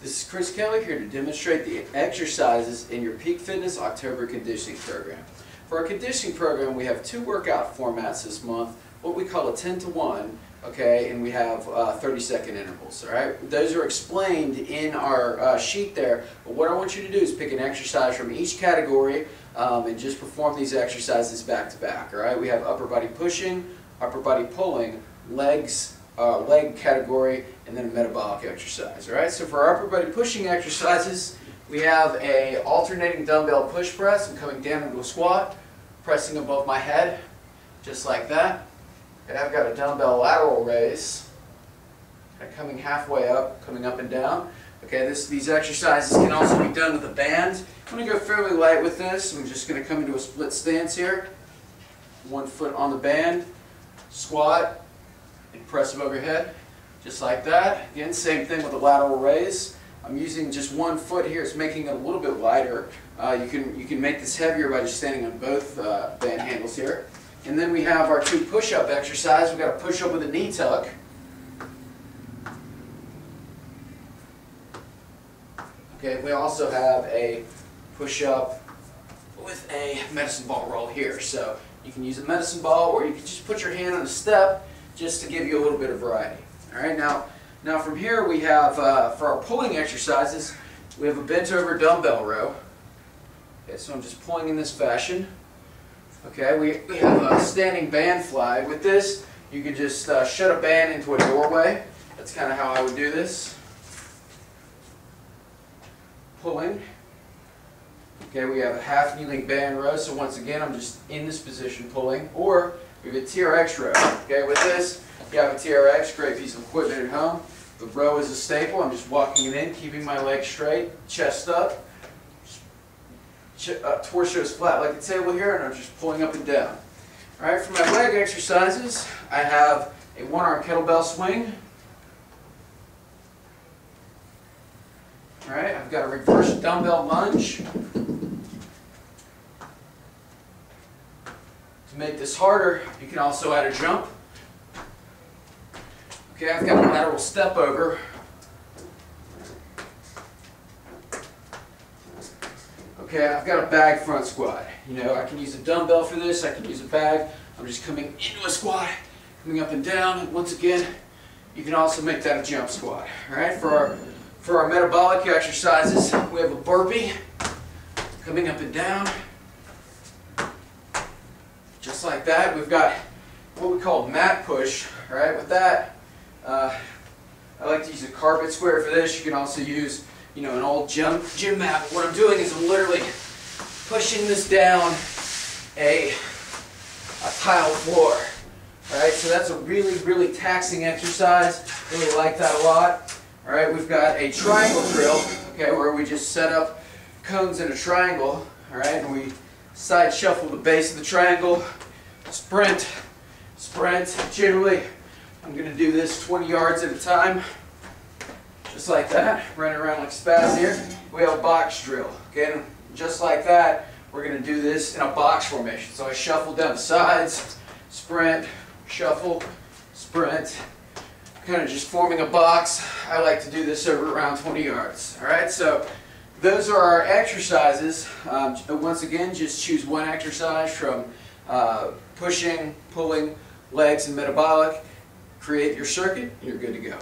This is Chris Kelly here to demonstrate the exercises in your Peak Fitness October conditioning program. For our conditioning program, we have two workout formats this month, what we call a 10-to-1, okay, and we have 30-second intervals, all right? Those are explained in our sheet there, but what I want you to do is pick an exercise from each category and just perform these exercises back to back, all right? We have upper body pushing, upper body pulling, legs, leg category, and then a metabolic exercise. All right. So for our upper body pushing exercises, we have a alternating dumbbell push press. I'm coming down into a squat, pressing above my head, just like that. And I've got a dumbbell lateral raise, coming halfway up, coming up and down. Okay. These exercises can also be done with a band. I'm going to go fairly light with this. I'm just going to come into a split stance here. One foot on the band, squat, and press above your head, just like that. Again, same thing with the lateral raise. I'm using just one foot here. It's making it a little bit lighter. You can make this heavier by just standing on both band handles here. And then we have our two push-up exercise. We've got a push-up with a knee tuck. Okay, we also have a push-up with a medicine ball roll here. So you can use a medicine ball, or you can just put your hand on a step, just to give you a little bit of variety. All right, now from here we have, for our pulling exercises, we have a bent over dumbbell row. Okay, so I'm just pulling in this fashion. Okay, we have a standing band fly. With this, you can just shut a band into a doorway. That's kind of how I would do this. Pulling. Okay, we have a half kneeling band row, so once again I'm just in this position pulling. Or we have a TRX row. Okay, with this, you have a TRX, great piece of equipment at home. The row is a staple. I'm just walking it in, keeping my legs straight, chest up, torso is flat like a table here, and I'm just pulling up and down. All right, for my leg exercises, I have a one-arm kettlebell swing. All right, I've got a reverse dumbbell lunge. To make this harder, you can also add a jump. Okay, I've got a lateral step over. Okay, I've got a bag front squat. You know, I can use a dumbbell for this, I can use a bag. I'm just coming into a squat, coming up and down. And once again, you can also make that a jump squat. All right, for our metabolic exercises, we have a burpee, coming up and down. Just like that. We've got what we call mat push. All right, with that, I like to use a carpet square for this. You can also use, an old gym mat. But what I'm doing is I'm literally pushing this down a tile floor. All right, so that's a really, really taxing exercise. Really like that a lot. All right, we've got a triangle drill. Okay, where we just set up cones in a triangle. All right, and we side shuffle the base of the triangle, sprint, sprint. Generally, I'm going to do this 20 yards at a time, just like that, running around like spaz here. We have a box drill. Okay, and just like that, we're going to do this in a box formation. So I shuffle down the sides, sprint, shuffle, sprint, kind of just forming a box. I like to do this over around 20 yards. All right, so those are our exercises. Once again, just choose one exercise from pushing, pulling, legs, and metabolic. Create your circuit, and you're good to go.